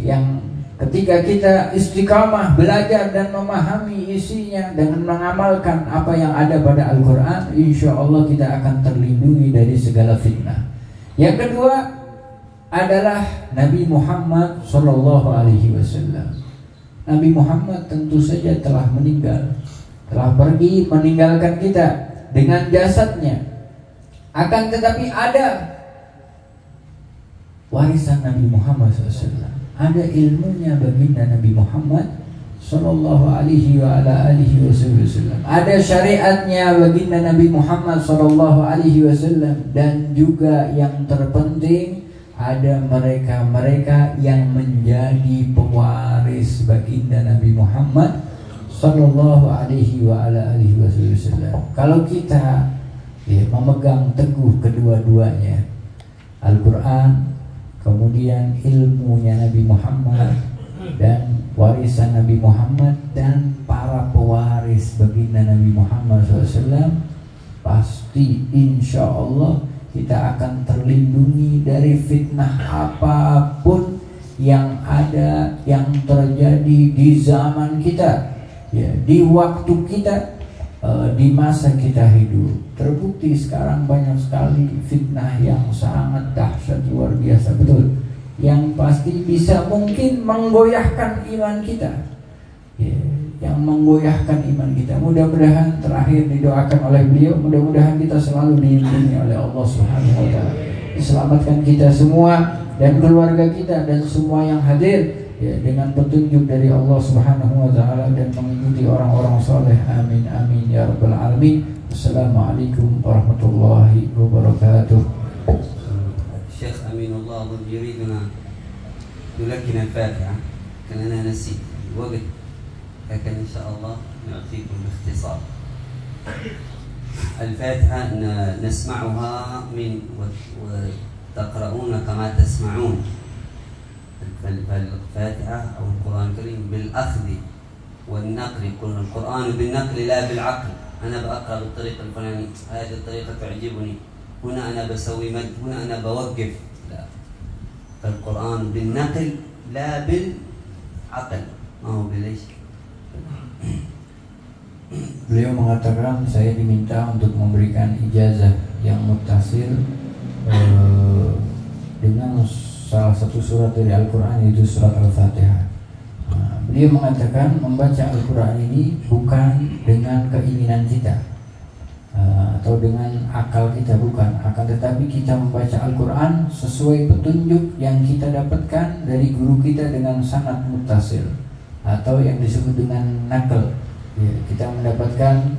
yang ketika kita istiqamah belajar dan memahami isinya dengan mengamalkan apa yang ada pada Al-Quran, insya Allah kita akan terlindungi dari segala fitnah. Yang kedua, adalah Nabi Muhammad Sallallahu Alaihi Wasallam. Nabi Muhammad tentu saja telah meninggal, telah pergi meninggalkan kita dengan jasadnya. Akan tetapi ada warisan Nabi Muhammad SAW, ada ilmunya baginda Nabi Muhammad Sallallahu Alaihi Wasallam, ada syariatnya baginda Nabi Muhammad Sallallahu Alaihi Wasallam, dan juga yang terpenting ada mereka-mereka yang menjadi pewaris baginda Nabi Muhammad Sallallahu Alaihi Wasallam. Kalau kita memegang teguh kedua-duanya, Al-Quran, kemudian ilmunya Nabi Muhammad, dan warisan Nabi Muhammad dan para pewaris baginda Nabi Muhammad SAW, pasti insya Allah kita akan terlindungi dari fitnah apapun yang ada, yang terjadi di zaman kita, ya, di waktu kita, di masa kita hidup. Terbukti sekarang banyak sekali fitnah yang sangat dahsyat, luar biasa, betul, yang pasti bisa mungkin menggoyahkan iman kita, ya, yang menggoyahkan iman kita. Mudah-mudahan terakhir didoakan oleh beliau, mudah-mudahan kita selalu dilindungi oleh Allah Subhanahu wa Ta'ala, diselamatkan kita semua dan keluarga kita dan semua yang hadir, ya, dengan petunjuk dari Allah Subhanahu wa Ta'ala dan mengikuti orang-orang soleh. Amin amin ya rabbal alamin. Assalamualaikum warahmatullahi wabarakatuh. الشيخ أمين الله أظن يريدنا نلكن الفاتحة، لكن أنا نسيت الوقت، لكن إن شاء الله نعطيكم باختصار. الفاتحة نسمعها وتقرؤون كما تسمعون. فالفاتحة أو القرآن الكريم بالأخذ والنقل، يقول القرآن بالنقل لا بالعقل. أنا بقرأ بالطريقة الفلانية، هذه الطريقة تعجبني، هنا أنا بسوي مد، هنا أنا بوقف. لا، فالقرآن بالنقل لا بالعقل، ما هو بالإيش. Beliau mengatakan saya diminta untuk memberikan ijazah yang muttasil dengan salah satu surat dari Al-Quran, yaitu surat Al-Fatihah. Beliau mengatakan membaca Al-Quran ini bukan dengan keinginan kita atau dengan akal kita, bukan, akan tetapi kita membaca Al-Quran sesuai petunjuk yang kita dapatkan dari guru kita dengan sanad muttasil atau yang disebut dengan nakal, ya, kita mendapatkan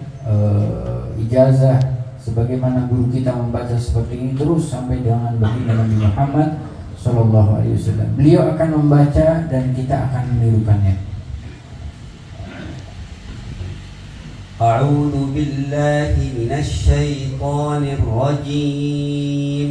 ijazah sebagaimana guru kita membaca seperti ini terus sampai dengan baginda Nabi Muhammad Sallallahu Alaihi Wasallam. Beliau akan membaca dan kita akan menirukannya. أعوذ بالله من الشيطان الرجيم.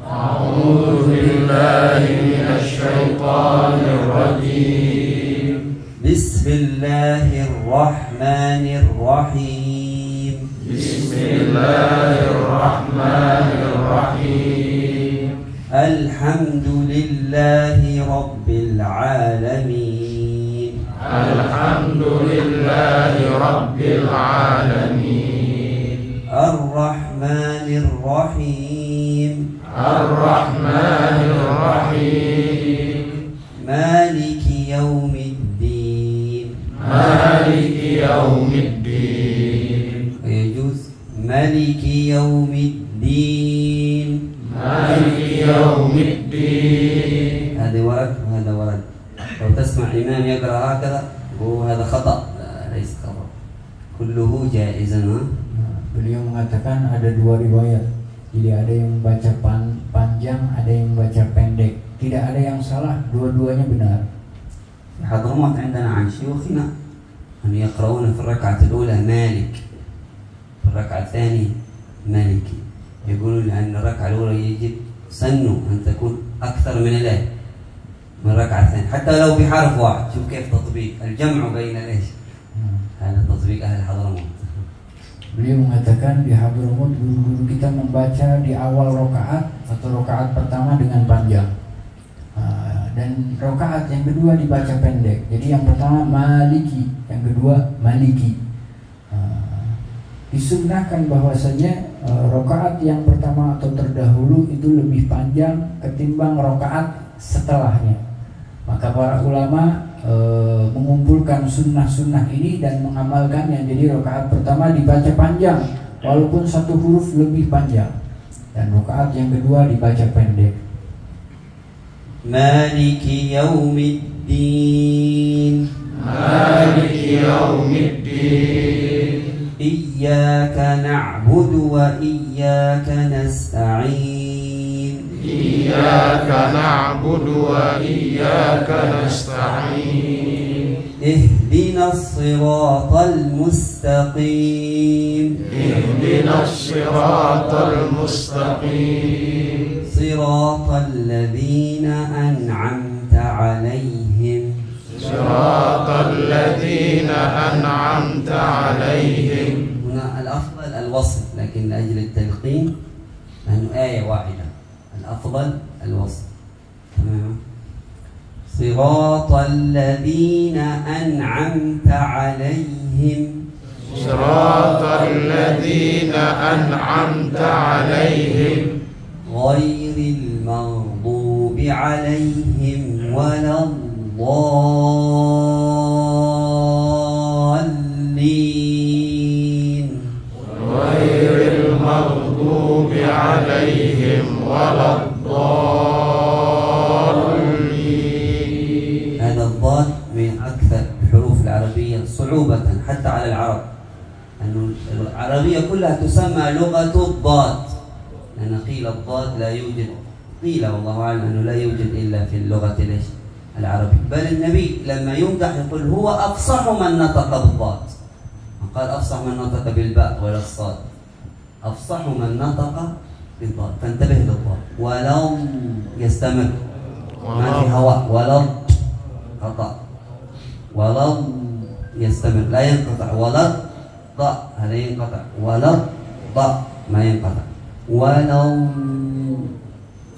أعوذ بالله من الشيطان الرجيم. بسم الله الرحمن الرحيم. بسم الله الرحمن الرحيم. الحمد لله رب العالمين. الحمد لله رب العالمين. الرحمن الرحيم. الرحمن الرحيم. مالك يوم الدين. مالك يوم الدين. ويجوز مالك يوم الدين. مالك يوم الدين. هذا ورد وهذا ورد. لو تسمع إمام يقرأ هكذا وهذا خطأ، ليس خطأ، كله جائز. Beliau mengatakan ada dua riwayat, jadi ada yang membaca panjang, ada yang membaca pendek. Tidak ada yang salah, dua-duanya benar. في حضرموت عندنا عن شيوخنا أن يقرؤون في الركعة الأولى مالك، في الركعة الثانية مالكي. يقولون لأن الركعة الأولى يجب سنوا أن تكون أكثر من الآية من الركعة الثانية، حتى لو بحرف واحد. شوف كيف تطبيق الجمع بين الإيش، هذا تطبيق أهل حضرموت. Beliau mengatakan di Hadramut guru-guru kita membaca di awal rokaat atau rokaat pertama dengan panjang, dan rokaat yang kedua dibaca pendek. Jadi yang pertama Maliki, yang kedua Maliki. disunnahkan bahwasanya rakaat yang pertama atau terdahulu itu lebih panjang ketimbang rakaat setelahnya. Maka para ulama mengumpulkan sunnah-sunnah ini dan mengamalkannya. Jadi rakaat pertama dibaca panjang walaupun satu huruf lebih panjang, dan rakaat yang kedua dibaca pendek. Maliki yaumiddin, Maliki yaumiddin, Iyyaka na'budu wa iyyaka nasta'in, Iyyaka na'budu wa iyyaka nasta'in, Ihdinas siratal mustaqim, Ihdinas siratal mustaqim, Siratal ladzina an'amta 'alaihim, Siratal ladzina an'amta 'alaihim. هنا الأفضل الوصل، لكن لأجل التلقين لأنه آية واحدة الأفضل الوصل. تمام. صراط الذين أنعمت عليهم، صراط الذين أنعمت عليهم غير المغضوب عليهم ولا الضالين، غير المغضوب عليهم ولا الضالين. هذا الضاد من أكثر الحروف العربية صعوبة حتى على العرب، أن العربية كلها تسمى لغة الضاد، لأن قيل الضاد لا يوجد، قيل والله أعلم أنه لا يوجد إلا في اللغة العربية. بل النبي لما يمدح يقول هو أفصح من نطق بالضاد، قال أفصح من نطق بالباء ولا الصاد، أفصح من نطق بالضاد. فانتبه للضاد، ولم يستمر، ما في هواء، ولم خطأ، ولم يستمر لا ينقطع، ولم ضاء هذا ينقطع، ولم ضاء ما ينقطع، ولم.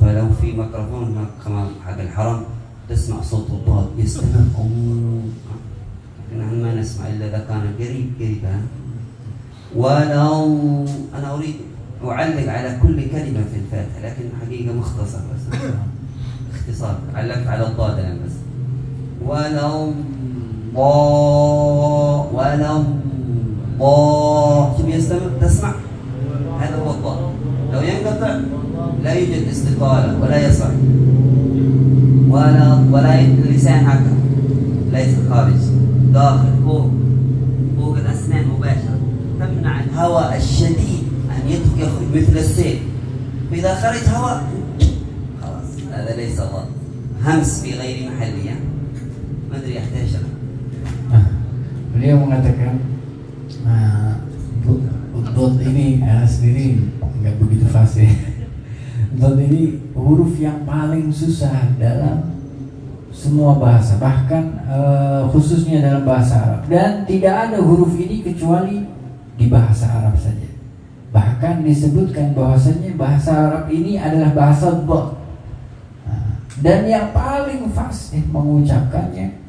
فلو في ميكروفون كما حق الحرم تسمع صوت الضاد يستمر، لكن نحن ما نسمع إلا إذا كان قريب. ولو أنا أريد أعلق على كل كلمة في الفاتحة، لكن حقيقة مختصر بس اختصار، علقت على الضاد الآن بس. ولو ولو شوف يستمر، تسمع، هذا هو الضاد. لو ينقطع لا يوجد استطالة ولا يصح، ولا اللسان هكذا ليس خارج، داخل فوق الأسنان مباشرة، تمنع الهواء الشديد أن يخرج مثل السيل، فإذا خرج هواء خلاص هذا ليس ضاد، همس في غير محله. ما أدري يحتاج. Beliau mengatakan dot ini sendiri nggak begitu fasih. Dot ini huruf yang paling susah dalam semua bahasa, bahkan khususnya dalam bahasa Arab, dan tidak ada huruf ini kecuali di bahasa Arab saja. Bahkan disebutkan bahwasanya bahasa Arab ini adalah bahasa dot, dan yang paling fasih mengucapkannya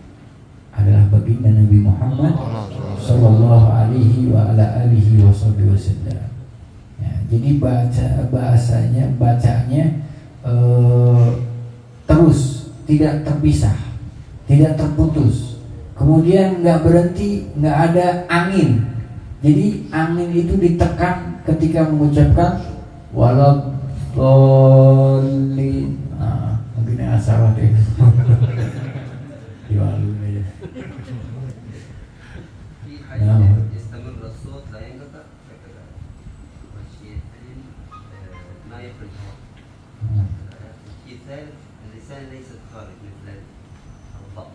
adalah baginda Nabi Muhammad Sallallahu Alaihi wa ala alihi wasallam. Ya, jadi bacanya terus, tidak terpisah, tidak terputus. Kemudian nggak berhenti, nggak ada angin. Jadi angin itu ditekan ketika mengucapkan waladhdallin. Mungkin yang salah deh. Diwalu aja. يستمر الصوت لا ينقطع هكذا، والشيء الثاني ما يخرج هواء. الشيء الثالث اللسان ليست خارج مثل الضاء.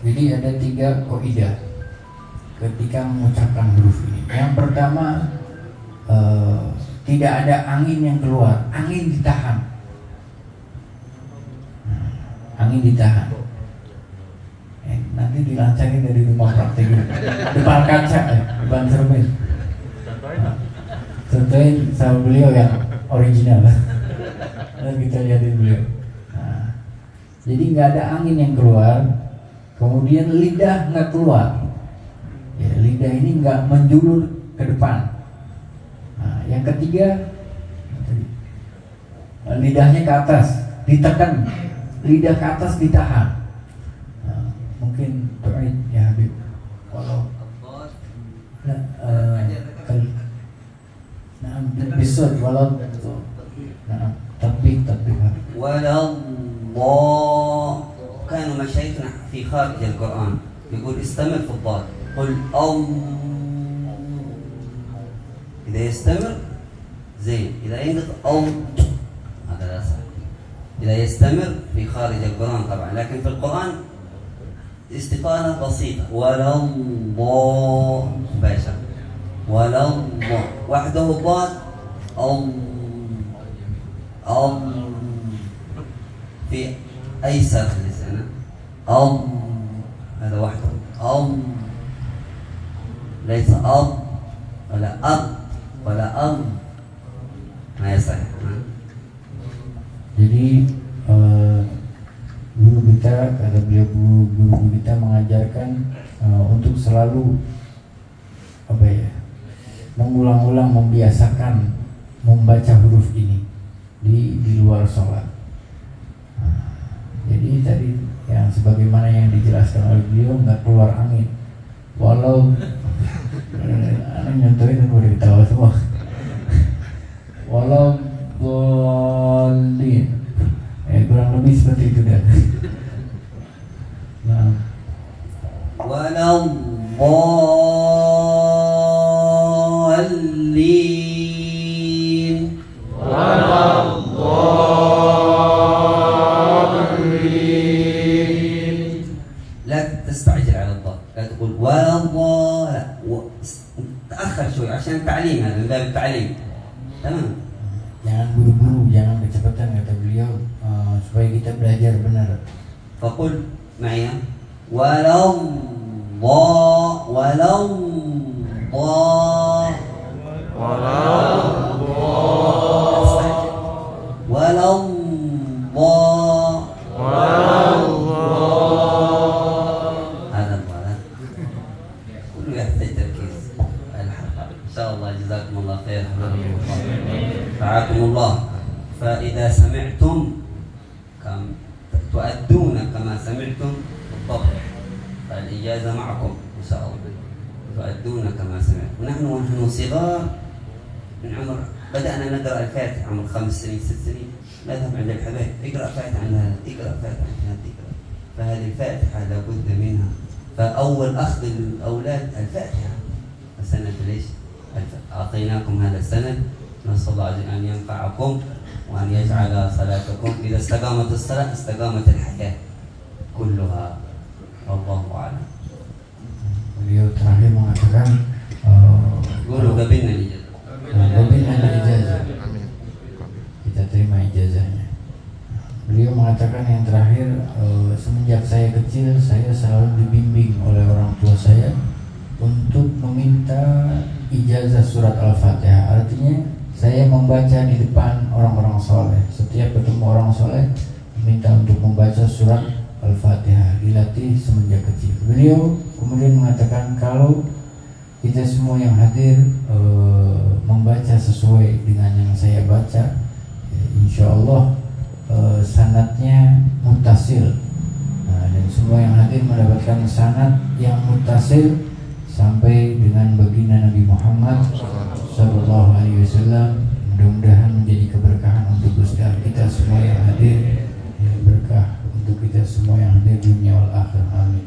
Jadi ada 3 kaidah ketika mengucapkan huruf ini. Yang pertama, tidak ada angin yang keluar, angin ditahan. Angin ditahan. Nanti dilancarin dari rumah praktek depan kaca, depan cermin. Contohin sama beliau yang original. Lalu kita lihatin beliau. Jadi nggak ada angin yang keluar, kemudian lidah nggak keluar. Ya, lidah ini nggak menjulur ke depan. Nah, yang ketiga, lidahnya ke atas, ditekan, lidah ke atas ditahan. Nah, mungkin doain ya Habib. Walau bisa walau tapi walau الله كانوا مشايخنا في خارج القرآن يقول استمر في الضاد قل إذا يستمر زين إذا ينقط هذا لا صح إذا يستمر في خارج القرآن طبعا لكن في القرآن استفانة بسيطة ولا الله مباشرة ولا الله وحده الضاد في أيسر اللسان هذا وحده ليس ولا ما يصح. Jadi guru kita, kata beliau, guru kita mengajarkan untuk selalu mengulang-ulang, membiasakan membaca huruf ini di luar sholat. Jadi tadi yang sebagaimana yang dijelaskan oleh beliau, nggak keluar angin. Walau aneh nyontohin dan udah ketawa semua. Walau bolin, kurang lebih seperti itu dah. Nah, walau bolin, walau تستعجل على الضاد لا تقول ولا الله لا تأخر شوي عشان التعليم هذا من باب التعليم تمام. Jangan buru-buru, jangan kecepatan kata beliau, supaya kita belajar benar. فقل معي ولا الله ولا الله ولا الله ولا الله جزاكم الله خير رعاكم الله. فإذا سمعتم تؤدون كما سمعتم بالضبط، فالإجازة معكم إن شاء الله تؤدون كما سمعتم. ونحن صغار من عمر بدأنا نقرأ الفاتحة عمر 5 سنين 6 سنين نذهب عند الحبايب اقرأ فاتحة عن هذا اقرأ فاتحة عن هذا اقرأ. فهذه الفاتحة لابد منها. فأول أخذ الأولاد الفاتحة السنة ليش أعطيناكم هذا السند، نسأل الله أن ينفعكم وأن يجعل صلاتكم إذا استقامت الصلاة استقامت الحياة كلها والله أعلم. Beliau terakhir mengatakan Guru gabilna ijazah. Kita terima ijazahnya. Beliau mengatakan yang terakhir, semenjak saya kecil saya selalu dibimbing oleh orang tua saya untuk meminta ijazah surat Al-Fatihah. Artinya saya membaca di depan orang-orang soleh. Setiap ketemu orang soleh minta untuk membaca surat Al-Fatihah, dilatih semenjak kecil. Beliau kemudian mengatakan kalau kita semua yang hadir membaca sesuai dengan yang saya baca, insya Allah sanadnya muttasil. Dan semua yang hadir mendapatkan sanad yang muttasil sampai dengan baginda Nabi Muhammad Sallallahu Alaihi Wasallam. Mudah-mudahan menjadi keberkahan untuk kita semua yang hadir, berkah untuk kita semua yang hadir dunia wal akhirah. Amin.